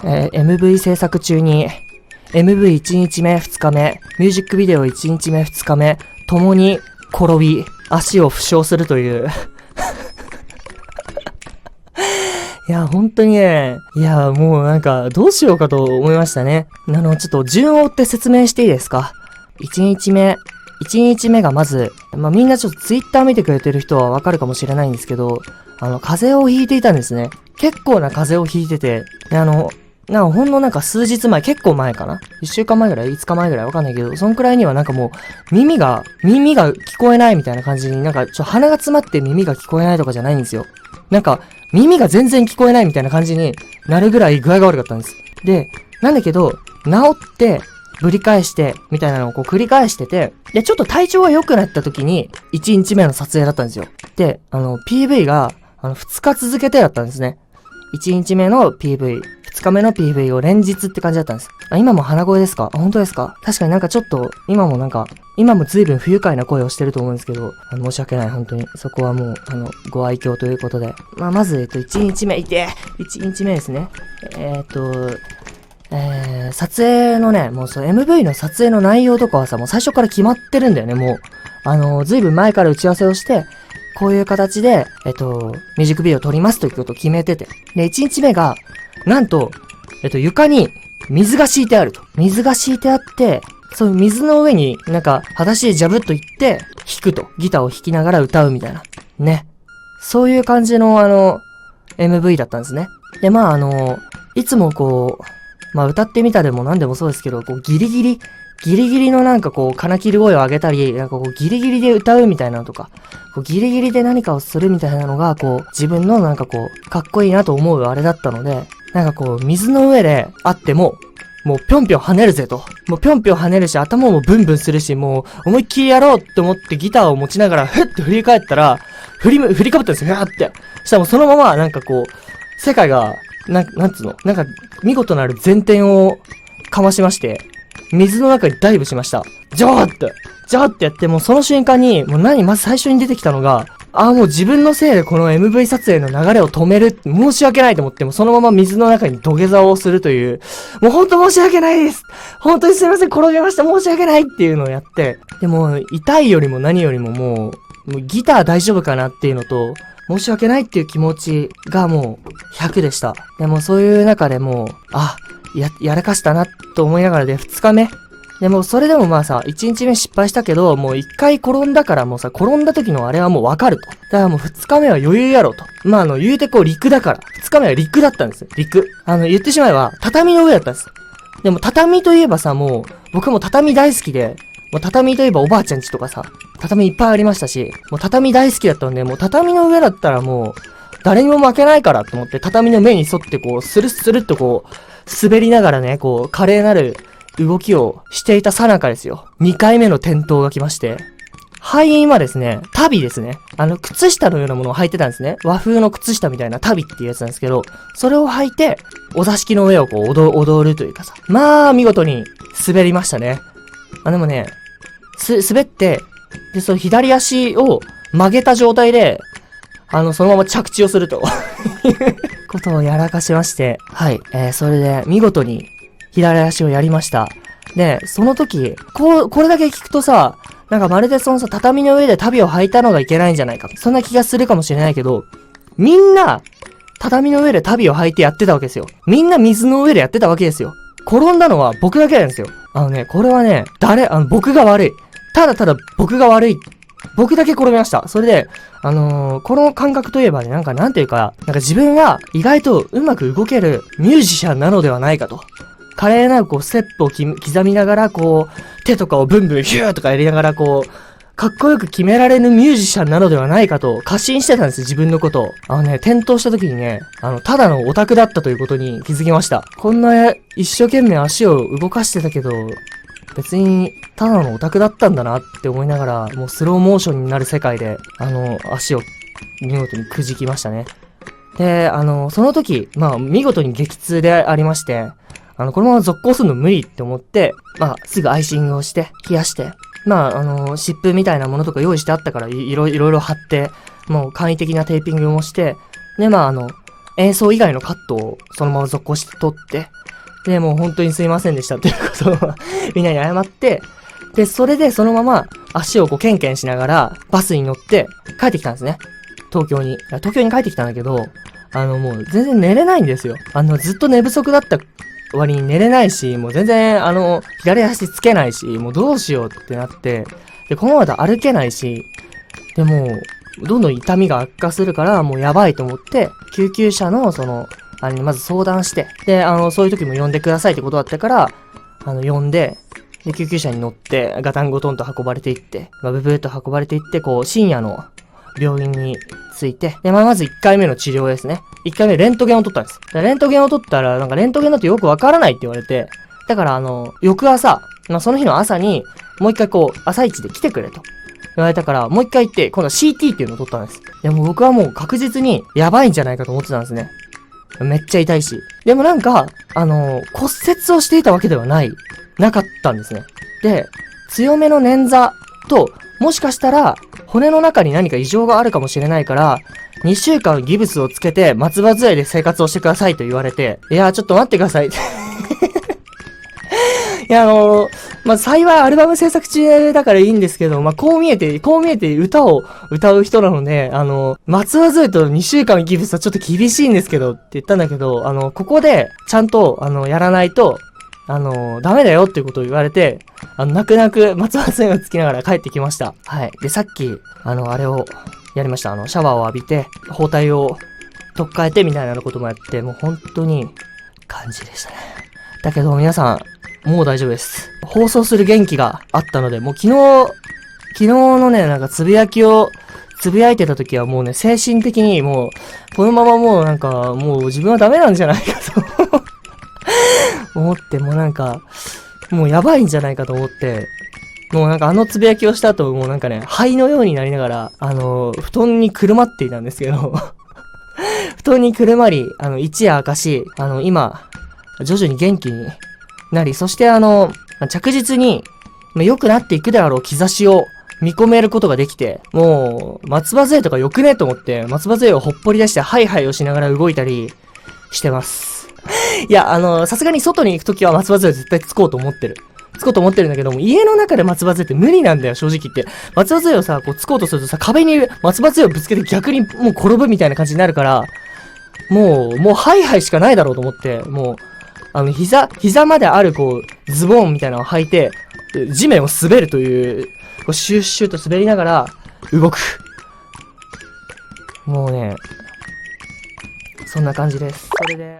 MV 制作中に、MV1 日目2日目、ミュージックビデオ1日目2日目、ともに転び、足を負傷するという。いや、本当にね、いや、もうなんか、どうしようかと思いましたね。ちょっと順を追って説明していいですか？ 1 日目がまず、みんなちょっとツイッター見てくれてる人はわかるかもしれないんですけど、風邪をひいていたんですね。結構な風邪をひいてて、でほんのなんか数日前、結構前かな ?1 週間前ぐらい ?5 日前ぐらいわかんないけど、そんくらいにはなんかもう、耳が聞こえないみたいな感じになんか、鼻が詰まって耳が聞こえないとかじゃないんですよ。なんか、耳が全然聞こえないみたいな感じになるぐらい具合が悪かったんです。で、なんだけど、治って、ぶり返して、みたいなのをこう繰り返してて、で、ちょっと体調が良くなった時に、1日目の撮影だったんですよ。で、PV が、2日続けてだったんですね。1日目の PV、2日目の PV を連日って感じだったんです。今も鼻声ですか？本当ですか？確かになんかちょっと、今も随分不愉快な声をしてると思うんですけど、申し訳ない、本当に。そこはもう、ご愛嬌ということで。まず、1日目、1日目ですね。撮影のね、もうMV の撮影の内容とかはさ、もう最初から決まってるんだよね、もう。随分前から打ち合わせをして、こういう形で、ミュージックビデオを撮りますということを決めてて。で、1日目が、なんと、床に水が敷いてあると。水が敷いてあって、その水の上になんか、裸足でジャブッと行って、弾くと。ギターを弾きながら歌うみたいな。ね。そういう感じのMV だったんですね。で、いつもこう、歌ってみたでも何でもそうですけど、こう、ギリギリのなんかこう、金切り声を上げたり、なんかこう、ギリギリで歌うみたいなのとか、こうギリギリで何かをするみたいなのが、こう、自分のなんかこう、かっこいいなと思うあれだったので、なんかこう、水の上であっても、もうぴょんぴょん跳ねるぜと。もうぴょんぴょん跳ねるし、頭もブンブンするし、もう思いっきりやろうって思ってギターを持ちながら、ふって振り返ったら、振りかぶったんですよ、ふわーって。そしたらもうそのまま、なんかこう、世界が、なんつうの、なんか、見事なる前転をかましまして、水の中にダイブしました。ジャーってやって、もうその瞬間に、まず最初に出てきたのが、もう自分のせいでこの MV 撮影の流れを止める。申し訳ないと思って、もそのまま水の中に土下座をするという、もうほんと申し訳ないです。本当にすいません、転げました。申し訳ないっていうのをやって、でも、痛いよりも何よりももうギター大丈夫かなっていうのと、申し訳ないっていう気持ちがもう100でした。でもそういう中でもう、やらかしたなと思いながらで、2日目。でもそれでも1日目失敗したけど、もう1回転んだからもうさ、転んだ時のあれはもうわかると。だからもう2日目は余裕やろと。言うてこう陸だから。2日目は陸だったんですよ。陸。言ってしまえば、畳の上だったんです。でも畳といえばさ、もう、僕も畳大好きで、もう畳といえばおばあちゃん家とかさ、畳いっぱいありましたし、もう畳大好きだったんで、もう畳の上だったらもう、誰にも負けないからと思って、畳の目に沿ってこう、スルッとこう、滑りながらね、こう、華麗なる動きをしていた最中ですよ。2回目の転倒が来まして、敗因はですね、足袋ですね。靴下のようなものを履いてたんですね。和風の靴下みたいな足袋っていうやつなんですけど、それを履いて、お座敷の上をこう踊るというかさ。見事に滑りましたね。でもね、滑って、で、その左足を曲げた状態で、そのまま着地をするということをやらかしまして、はい、それで見事に左足をやりました。で、その時、これだけ聞くとさ、なんかまるでそのさ、畳の上で足袋を履いたのがいけないんじゃないか。そんな気がするかもしれないけど、みんな、畳の上で足袋を履いてやってたわけですよ。みんな水の上でやってたわけですよ。転んだのは僕だけなんですよ。これはね、僕が悪い。ただ僕が悪い。僕だけ転びました。それで、この感覚といえばね、なんていうか、自分は意外とうまく動けるミュージシャンなのではないかと。華麗なこう、ステップを刻みながら、こう、手とかをブンブンヒューとかやりながら、こう、かっこよく決められるミュージシャンなのではないかと過信してたんですよ、自分のことを。転倒した時にね、ただのオタクだったということに気づきました。こんな一生懸命足を動かしてたけど、別に、ただのオタクだったんだなって思いながら、もうスローモーションになる世界で、足を見事にくじきましたね。で、その時、見事に激痛でありまして、このまま続行するの無理って思って、すぐアイシングをして、冷やして、湿布みたいなものとか用意してあったから、いろいろ貼って、もう簡易的なテーピングもして、で、演奏以外のカットをそのまま続行して撮って、で、もう本当にすいませんでしたっていうことをみんなに謝って、で、それでそのまま足をこうケンケンしながらバスに乗って帰ってきたんですね。東京に。いや、東京に帰ってきたんだけど、もう全然寝れないんですよ。ずっと寝不足だった割に寝れないし、もう全然左足つけないし、もうどうしようってなって、で、このまま歩けないし、でもどんどん痛みが悪化するから、もうやばいと思って、救急車のあれにまず相談して、で、そういう時も呼んでくださいってことだったから、呼んで、で、救急車に乗って、ガタンゴトンと運ばれていって、ブブーっと運ばれていって、こう、深夜の病院に着いて、で、まず1回目の治療ですね。1回目レントゲンを取ったんです。レントゲンを取ったら、なんかレントゲンだとよくわからないって言われて、だから翌朝、その日の朝に、もう一回こう、朝一で来てくれと。言われたから、もう一回行って、今度は CT っていうのを取ったんです。でも僕はもう確実にやばいんじゃないかと思ってたんですね。めっちゃ痛いし。でもなんか、骨折をしていたわけではなかったんですね。で、強めの捻挫と、もしかしたら、骨の中に何か異常があるかもしれないから、2週間ギブスをつけて松葉杖で生活をしてくださいと言われて、いや、ちょっと待ってください。いや、幸いアルバム制作中だからいいんですけど、こう見えて歌を歌う人なので、松葉杖と2週間ギブスはちょっと厳しいんですけどって言ったんだけど、ここでちゃんと、やらないと、ダメだよっていうことを言われて、泣く泣く松葉杖をつきながら帰ってきました。はい。で、さっき、あれをやりました。シャワーを浴びて、包帯を取っ替えてみたいなこともやって、もう本当に、感じでしたね。だけど皆さん、もう大丈夫です。放送する元気があったので、もう昨日のね、なんかつぶやいてた時はもうね、精神的にもう、このままもうなんか、もう自分はダメなんじゃないかと思って、もうなんか、もうやばいんじゃないかと思って、もうなんかつぶやきをした後、もうなんかね、灰のようになりながら、布団にくるまっていたんですけど、布団にくるまり、一夜明かし、今、徐々に元気になり、そして着実に、良くなっていくであろう兆しを見込めることができて、もう、松葉杖とか良くねと思って、松葉杖をほっぽり出してハイハイをしながら動いたりしてます。いや、さすがに外に行くときは松葉杖を絶対つこうと思ってるんだけども、家の中で松葉杖って無理なんだよ、正直言って。松葉杖をさ、こうつこうとするとさ、壁に松葉杖をぶつけて逆にもう転ぶみたいな感じになるから、もうハイハイしかないだろうと思って、もう、膝まであるこう、ズボンみたいなのを履いて、地面を滑るという、こうシュッシュッと滑りながら、動く。もうね、そんな感じです。それで、